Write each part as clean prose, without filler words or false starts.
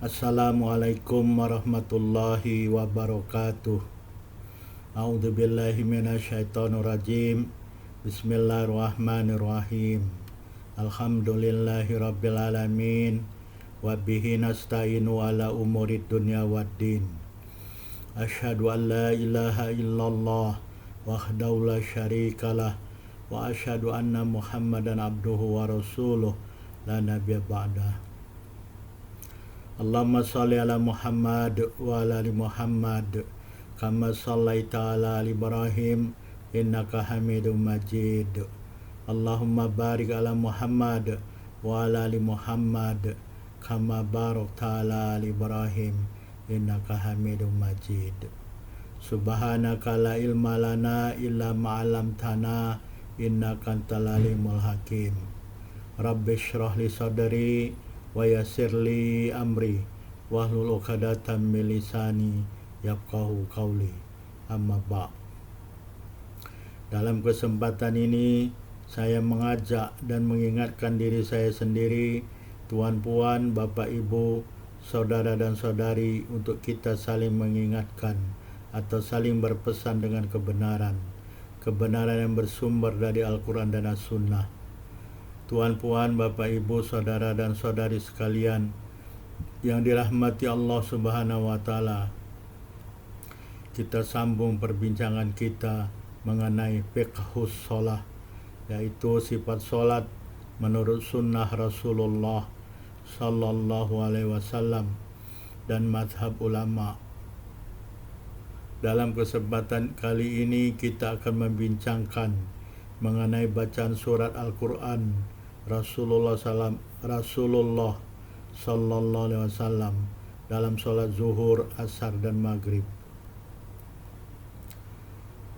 Assalamualaikum warahmatullahi wabarakatuh. A'udzubillahi minasyaitonirrajim. Bismillahirrahmanirrahim. Alhamdulillahi rabbil alamin. Wa bihi nasta'inu ala umurid dunya waddin. Asyhadu an la ilaha illallah wahdahu la syarikalah wa asyhadu anna Muhammadan abduhu wa rasuluh la nabiyya ba'dah. Allahumma salli ala Muhammad wa ala ali Muhammad kama sallaita ala ali Ibrahim innaka Hamidum Majid. Allahumma barik ala Muhammad wa ala ali Muhammad kama barakta ala ali Ibrahim innaka Hamidum Majid. Subhanaka la ilma lana illa ma 'allamtana innaka antal alimul hakim. Rabbi shrah li sadri wa yassirli amri wahlul 'uqdatam min lisani yafqahu qawli. Amma ba'. Dalam kesempatan ini saya mengajak dan mengingatkan diri saya sendiri, tuan-puan, bapak ibu, saudara dan saudari, untuk kita saling mengingatkan atau saling berpesan dengan kebenaran yang bersumber dari Al-Quran dan As-Sunnah. Tuan-puan, bapak ibu, saudara dan saudari sekalian yang dirahmati Allah Subhanahu wa Ta'ala, kita sambung perbincangan kita mengenai fiqhus sholah, yaitu sifat sholat menurut sunnah Rasulullah Sallallahu Alaihi Wasallam dan madhab ulama. Dalam kesempatan kali ini kita akan membincangkan mengenai bacaan surat Al-Quran Rasulullah Sallallahu Alaihi Wasallam dalam sholat zuhur, asar dan maghrib.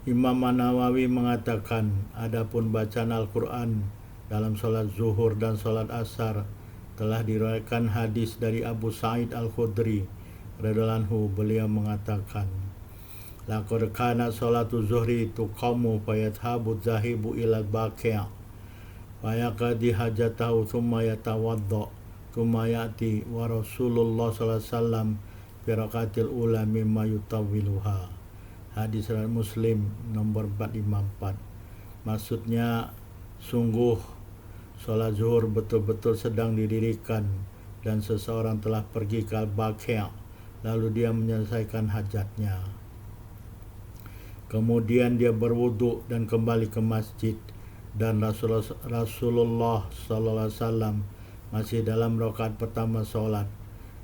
Imam An-Nawawi mengatakan, adapun bacaan Al-Quran dalam sholat zuhur dan sholat asar telah diriwayatkan hadis dari Abu Sa'id Al-Khudri radhiyallahu anhu. Beliau mengatakan, laqad kana sholatu zuhri tuqamu fayadhabu zahibu ilal baqi' fayaqdi hajatahu thumma yatawadda thumma ya'ti wa Rasulullah sallallahu alaihi wasallam fi rakatil ula mimma yutawwiluha. Hadis riwayat Muslim nomor 454. Maksudnya, sungguh sholat zuhur betul-betul sedang didirikan dan seseorang telah pergi ke Al-Baqi', lalu dia menyelesaikan hajatnya. Kemudian dia berwudu dan kembali ke masjid, dan Rasulullah sallallahu alaihi wasallam masih dalam rakaat pertama sholat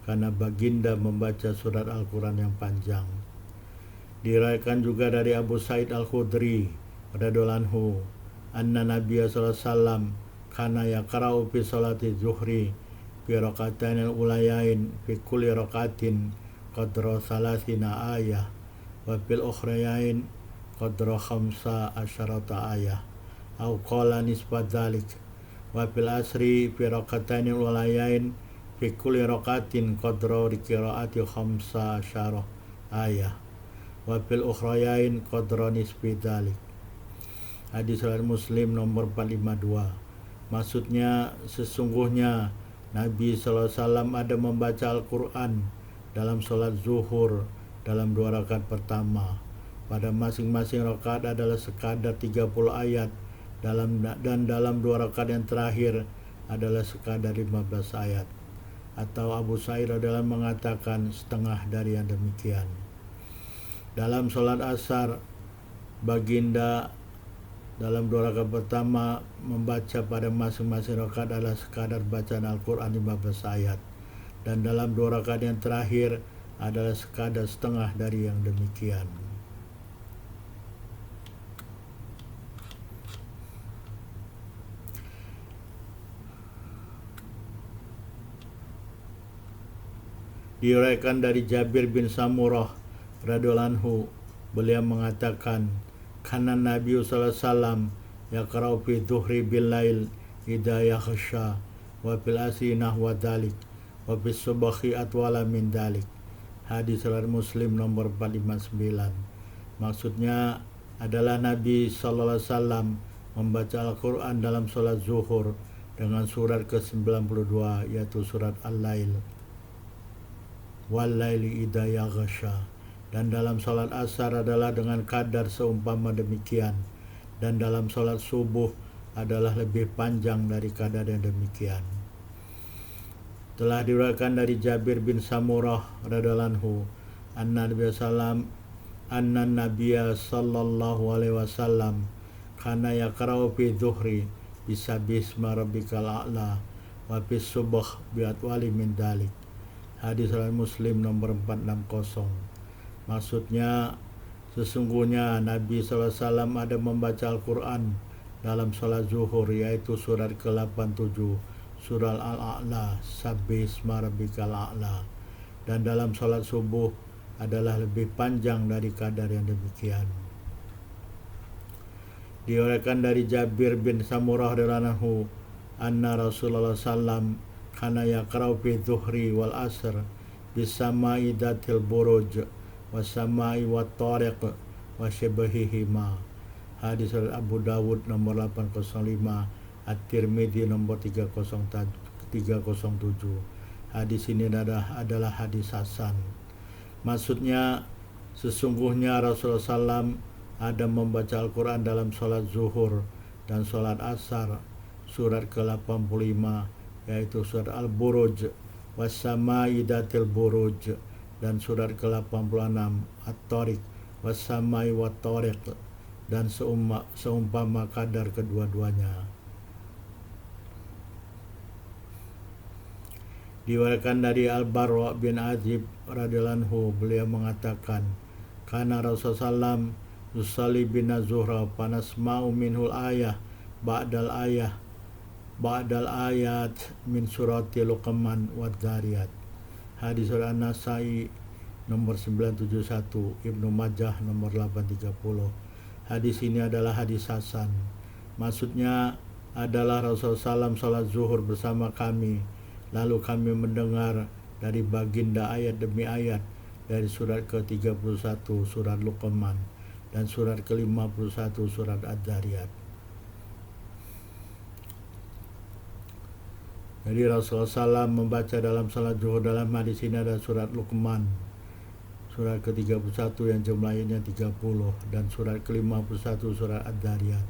karena baginda membaca surat Al-Quran yang panjang. Diriwayatkan juga dari Abu Sa'id Al-Khudri radhiyallahu anhu, anna Nabiya sallallahu alaihi wasallam kana yaqra'u fi sholati zuhri fi raka'atain al-ulayain fi kulli raka'atin qadra salasina ayah wa fil ukhrayain qadra khamsa asyarata ayah au qala nisbat dzalik wa fil asri fi raka'atain al-ulayain fi kulli raka'atin qadra qira'ati khamsa asyarah ayah wa fil ukhrayain qadra nisbi dzalik. Hadis riwayat Muslim nomor 452. Maksudnya, sesungguhnya Nabi sallallahu alaihi wasallam ada membaca Al-Quran dalam sholat zuhur dalam 2 rakaat pertama. Pada masing-masing rakaat adalah sekadar 30 ayat dan dalam 2 rakaat yang terakhir adalah sekadar 15 ayat. Atau Abu Sa'id radhiyallahu anhu mengatakan setengah dari yang demikian. Dalam sholat asar, baginda dalam 2 rakaat pertama membaca pada masing-masing rakaat adalah sekadar bacaan Al-Quran 15 ayat, dan dalam 2 rakaat yang terakhir adalah sekadar setengah dari yang demikian. Diriwayatkan dari Jabir bin Samurah radhiyallahu anhu, beliau mengatakan, kana Nabi sallallahu alaihi wasallam yaqra'u fi dhuhri bil lail idza yakhsha wa fil asri nahwa dzalik wa bis subhi atwala min dzalik. Hadis riwayat Muslim nomor 459. Maksudnya adalah Nabi sallallahu alaihi wasallam membaca Al-Quran dalam sholat zuhur dengan surat ke-92, yaitu surat Al-Lail. wal laili idza yaghsha. Dan dalam salat asar adalah dengan kadar seumpama demikian, dan dalam salat subuh adalah lebih panjang dari kadar yang demikian. Telah diriwayatkan dari Jabir bin Samurah radhiyallahu anhu anna Nabiyya sallallahu alaihi wasallam kana yaqra'u fi dhuhri bisabisma rabbikal a'la wa fi subh bi atwali min dalik. Hadis riwayat Muslim nomor 460. Maksudnya, sesungguhnya Nabi SAW ada membaca Al-Quran dalam salat zuhur, yaitu surat ke-87, surah Al-A'la, Sabbisma Rabbikal A'la. Dan dalam salat subuh adalah lebih panjang dari kadar yang demikian. Diriwayatkan dari Jabir bin Samurah radhiyallahu anhu anna Rasulullah SAW kana yaqra'u fi dhuhri wal asr bisama'i datil buruj wasamai wa tariq wa syabahihima. Hadis Abu Dawud nomor 805, At-Tirmidzi nomor 307. Hadis ini adalah hadis hasan. Maksudnya, sesungguhnya Rasulullah SAW ada membaca Al-Quran dalam sholat zuhur dan sholat asar, surat ke-85 yaitu surat Al-Buruj, wasamai datil buruj, dan surat ke-86 At-Tariq, wasamai wa tariq, dan seumpama kadar kedua-duanya. Diriwayatkan dari Al-Barra bin Azib radhiyallahu anhu, beliau mengatakan, kana Rasulullah SAW yusalli bina zuhra panasma'u minhul ayah ba'dal ayat min surati Luqman wa Dzariyat. Hadis An-Nasai nomor 971, Ibnu Majah nomor 830. Hadis ini adalah hadis hasan. Maksudnya adalah Rasulullah SAW salat zuhur bersama kami, lalu kami mendengar dari baginda ayat demi ayat dari surat ke-31 surat Luqman dan surat ke-51 surat Ad-Dzariyat. Jadi Rasulullah SAW membaca dalam salat zuhur, dalam hadis ini ada surat Luqman, surat ke-31 yang jumlahnya 30, dan surat ke-51 surat Ad-Dzariyat.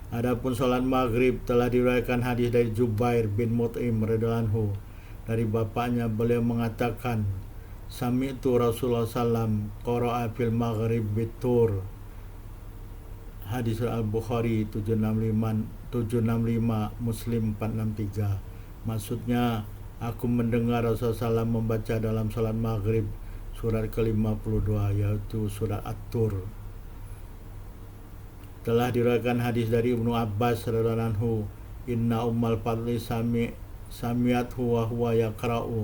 Adapun salat maghrib telah diriwayatkan hadis dari Jubair bin Mut'im radhiyallahu anhu dari bapaknya, beliau mengatakan, sami'tu Rasulullah SAW qara'a fil maghrib bitur. Hadis Al-Bukhari 765, Muslim 463. Maksudnya, aku mendengar Rasulullah SAW membaca dalam salat maghrib surat ke-52 yaitu surat At-Tur. Telah diriwayatkan hadis dari Ibnu Abbas radhiyallahu anhu, inna ummal fadli sami'athu wa huwa yaqra'u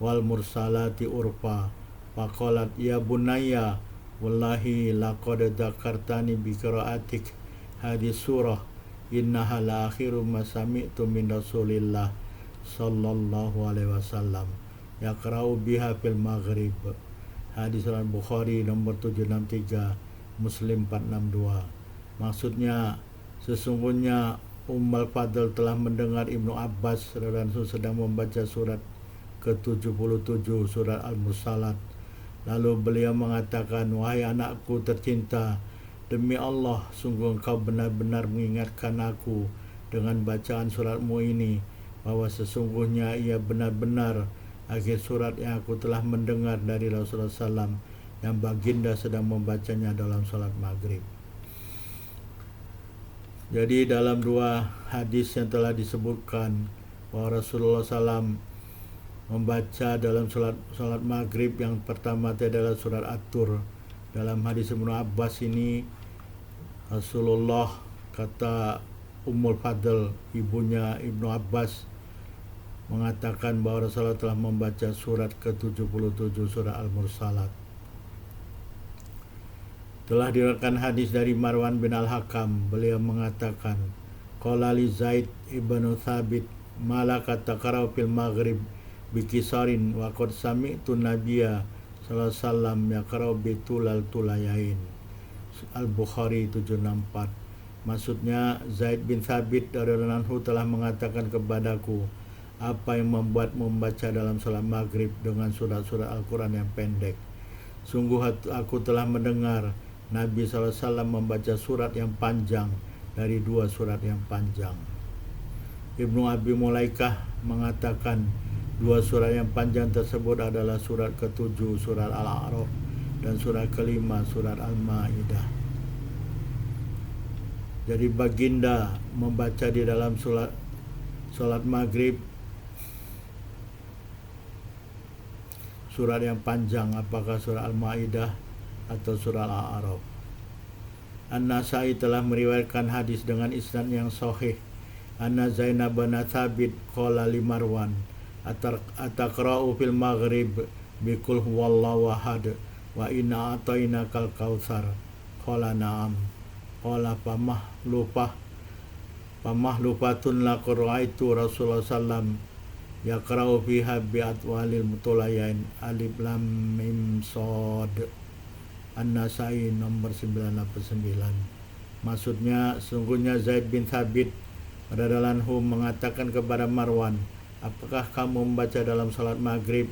wal mursalati urfa faqalat ya bunayya wallahi laqad dzakartani bi qira'atik hadis surah innaha la akhiru ma sami'tu min Rasulillah sallallahu alaihi wasallam yaqra'u biha fil maghrib. Hadis Al-Bukhari nomor 763, Muslim 462. Maksudnya, sesungguhnya Ummul Fadl telah mendengar Ibnu Abbas radhiyallahu sedang membaca surat ke-77 surat Al-Mursalat. Lalu beliau mengatakan, wahai anakku tercinta, demi Allah, sungguh engkau benar-benar mengingatkan aku dengan bacaan suratmu ini, bahwa sesungguhnya ia benar-benar akhir surat yang aku telah mendengar dari Rasulullah SAW yang baginda sedang membacanya dalam salat maghrib. Jadi dalam dua hadis yang telah disebutkan bahwa Rasulullah SAW membaca dalam salat maghrib, yang pertama adalah surat At-Tur. Dalam hadis Ibnu Abbas ini, Rasulullah, kata Ummul Fadl, ibunya Ibnu Abbas, mengatakan bahwa Rasulullah telah membaca surat ke-77 surah Al-Mursalat. Telah diriwayatkan hadis dari Marwan bin Al-Hakam, beliau mengatakan, qala li Zaid ibnu Thabit malaka taqra'u fil maghrib bikisarin wa qad sami'tu nabiyya sallallahu alaihi wasallam yaqra'u bitulal tulayain. Al-Bukhari 764. Maksudnya, Zaid bin Thabit radhiyallahu anhu telah mengatakan kepadaku, apa yang membuat membaca dalam salat maghrib dengan surat-surat Al-Quran yang pendek. Sungguh aku telah mendengar Nabi SAW membaca surat yang panjang dari dua surat yang panjang. Ibnu Abi Mulaikah mengatakan dua surat yang panjang tersebut adalah surat ke-7 surat Al-A'raf dan surat ke-5 surat Al-Ma'idah. Jadi baginda membaca di dalam salat maghrib surat yang panjang, apakah surah Al-Ma'idah atau surah Al-A'raf. An-Nasai telah meriwayatkan hadis dengan isnad yang sahih. Anna Zainab bin Thabit qala li Marwan ataqra'u fil maghrib bi qul huwallahu ahad wa inna a'tainakal kautsar. Qala na'am. Qala famahlufatun laqad ra'aitu Rasulullah sallam yaqra'u fiha bi atwalil mutalayain alif lam mim shad. An-Nasai nomor 989. Maksudnya, sungguhnya Zaid bin Thabit radhiyallahu anhu mengatakan kepada Marwan, apakah kamu membaca dalam salat maghrib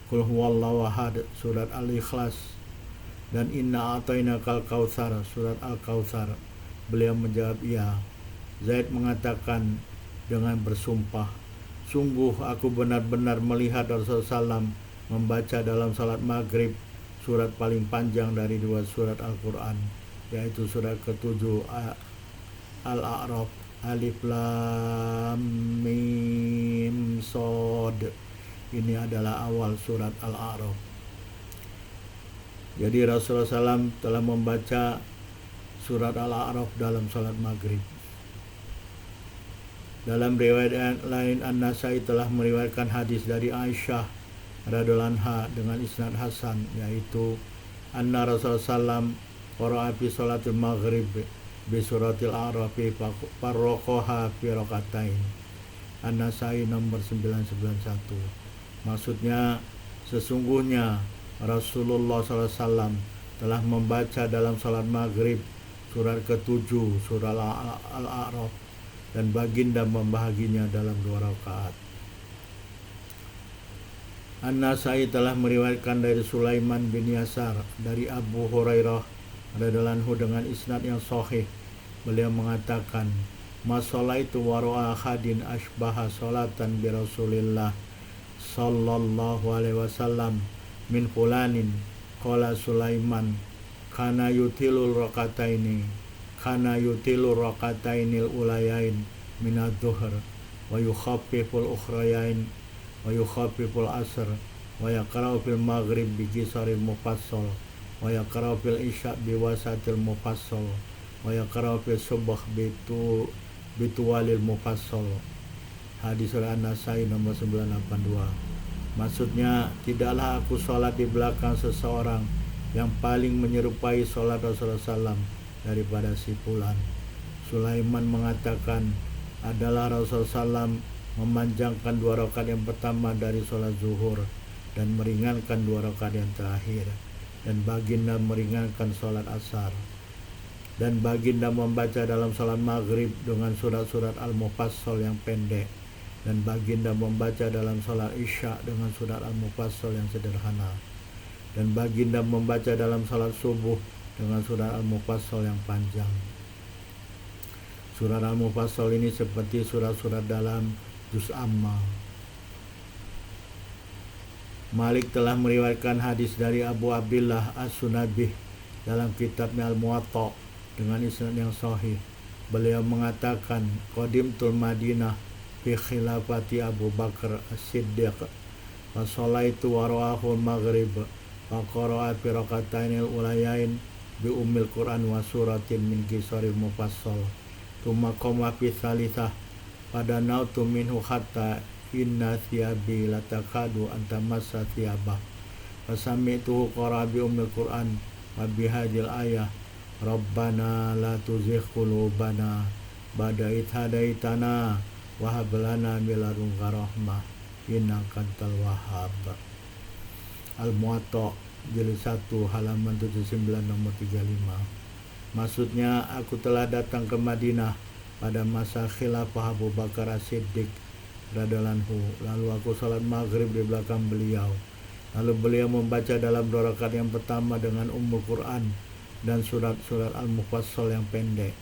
Qul huwallahu ahad surat Al-Ikhlas dan Inna a'tainakal kautsar surat Al-Kautsar? Beliau menjawab iya. Zaid mengatakan dengan bersumpah, sungguh aku benar-benar melihat Rasulullah SAW membaca dalam salat maghrib surat paling panjang dari dua surat Al-Quran, yaitu surat ke-7 Al-A'raf alif lam mim shad. Ini adalah awal surat Al-A'raf. Jadi Rasulullah SAW telah membaca surat Al-A'raf dalam salat maghrib. Dalam riwayat lain, An-Nasai telah meriwayatkan hadis dari Aisyah radhiyallahu anha dengan isnad hasan, yaitu anna Rasulullah SAW qara'a fi salatil maghrib bi suratil A'raf farraqaha fi rakatain. An-Nasai nomor 991. Maksudnya, sesungguhnya Rasulullah SAW telah membaca dalam salat maghrib surat ke-7 surah Al-A'raf dan baginda membahaginya dalam 2 rakaat. An-Nasai telah meriwayatkan dari Sulaiman bin Yasar dari Abu Hurairah radhiyallahu anhu dengan isnad yang sahih. Beliau mengatakan, "Masolaitu wara'a khadin asbaha salatan bi Rasulillah sallallahu alaihi wasallam min fulanin." Qala Sulaiman, "Kana yutilul rakataini ulayain min adh-dhuhr wa yukhaffiful ukhrayain wa yukhaffiful asr wa yaqra'u fil maghrib bi qisaril mufassal wa yaqra'u fil isya bi wasatil mufassal wa yaqra'u fil subh bi tuwalil mufassal." Hadis An-Nasai nomor 982. Maksudnya, tidaklah aku sholat di belakang seseorang yang paling menyerupai sholat Rasulullah SAW daripada si fulan. Sulaiman mengatakan, adalah Rasulullah SAW memanjangkan 2 rakaat yang pertama dari sholat zuhur dan meringankan 2 rakaat yang terakhir, dan baginda meringankan sholat asar. Dan baginda membaca dalam sholat maghrib dengan surat-surat Al-Mufassal yang pendek, dan baginda membaca dalam sholat isya dengan surat Al-Mufassal yang sederhana, dan baginda membaca dalam sholat subuh dengan surat Al-Mufassal yang panjang. Surat Al-Mufassal ini seperti surat-surat dalam Juz Amma. Malik telah meriwayatkan hadis dari Abu Abdillah As-Sunabih dalam kitabnya Al-Muwatta dengan isnad yang sahih. Beliau mengatakan, qadimtul Madinah fi khilafati Abu Bakar As-Siddiq wa sholaitu wara'ahu al-maghrib wa qara'a fi rakatainil ulayain bi ummil Qur'an wa suratin min qisaril mufassal. Tuma qoma fi thalithah pada nautu minhu hatta inna thiyabi latakadu antamassa thiyabah. Fasami'tuhu qara bi ummil Qur'an wa bihadil ayah Rabbana la tuzigh qulubana ba'da idh hadaitana wa hab lana min ladunka rahmah innaka antal wahhab. Al-Muwatta jilid 1 halaman 79 nomor 35. Maksudnya, aku telah datang ke Madinah pada masa khilafah Abu Bakar As-Siddiq radhiyallahu anhu. Lalu aku salat maghrib di belakang beliau. Lalu beliau membaca dalam 2 rakaat yang pertama dengan Ummul Quran dan surat-surat Al-Mufassal yang pendek.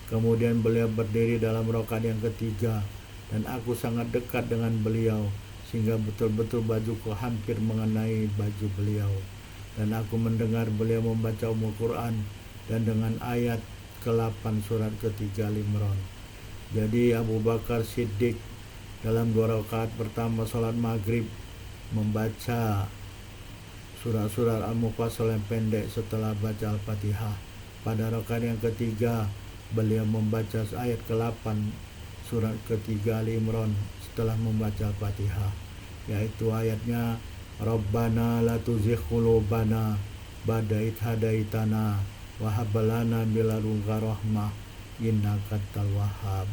Kemudian beliau berdiri dalam rakaat yang ketiga dan aku sangat dekat dengan beliau sehingga betul-betul bajuku hampir mengenai baju beliau. Dan aku mendengar beliau membaca Ummul Quran dan dengan ayat ke-8 surat ketiga Al-Imran. Jadi Abu Bakar Siddiq dalam 2 rakaat pertama salat maghrib membaca surat-surat Al-Mufassal yang pendek setelah baca Al-Fatihah. Pada rakaat yang ketiga beliau membaca ayat ke-8 surat ketiga Al-Imran setelah membaca Al-Fatihah, yaitu ayatnya Rabbana la tuzigh qulubana ba'da idh hadaitana wa hab lana min ladunka rahmah innaka antal wahhab.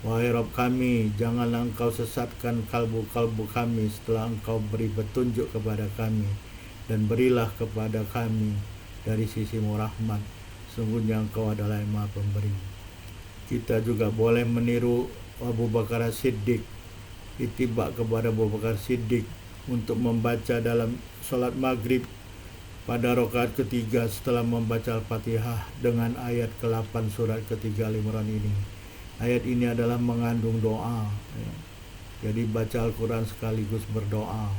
Wahai Rabb kami, janganlah engkau sesatkan kalbu-kalbu kami setelah engkau beri petunjuk kepada kami, dan berilah kepada kami dari sisimu rahmat, sungguhnya engkau adalah yang maha pemberi. Kita juga boleh meniru Abu Bakar Siddiq, itibak kepada Abu Bakar Siddiq untuk membaca dalam salat maghrib pada rakaat ketiga setelah membaca Al-Fatihah dengan ayat ke-8 surat ketiga Al-Imran ini. Ayat ini adalah mengandung doa, ya. Jadi baca Al-Quran sekaligus berdoa,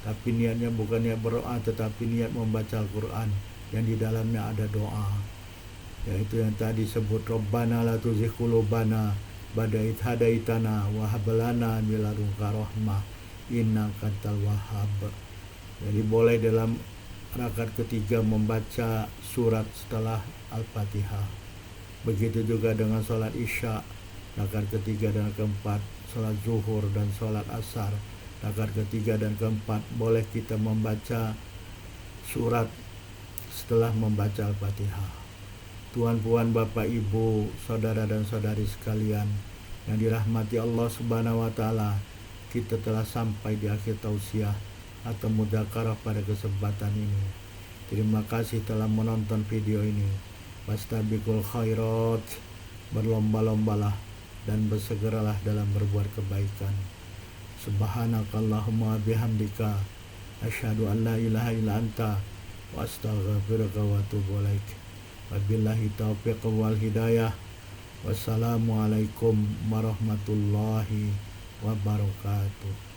tapi niatnya bukan niat berdoa, tetapi niat membaca Al-Quran yang di dalamnya ada doa, yaitu yang tadi sebut Rabbana la tuzigh qulubana ba'da idh hadaitana wa hab lana min ladunka rahmah innaka antal wahhab. Jadi boleh dalam rakaat ketiga membaca surat setelah Al-Fatihah. Begitu juga dengan sholat isya, rakaat ketiga dan keempat, sholat zuhur dan sholat asar, rakaat ketiga dan keempat, boleh kita membaca surat setelah membaca Al-Fatihah. Tuan-puan, Bapak, Ibu, saudara dan saudari sekalian yang dirahmati Allah Subhanahu wa Ta'ala, kita telah sampai di akhir tausiah atau mudzakarah pada kesempatan ini. Terima kasih telah menonton video ini. Fastabiqul khairat, berlomba-lombalah dan bersegeralah dalam berbuat kebaikan. Subhanakallahumma bihamdika asyhadu an la ilaha illa anta wa astaghfiruka wa atubu ilaik. Wabillahi taufiq wal hidayah. Wassalamualaikum warahmatullahi wabarakatuh.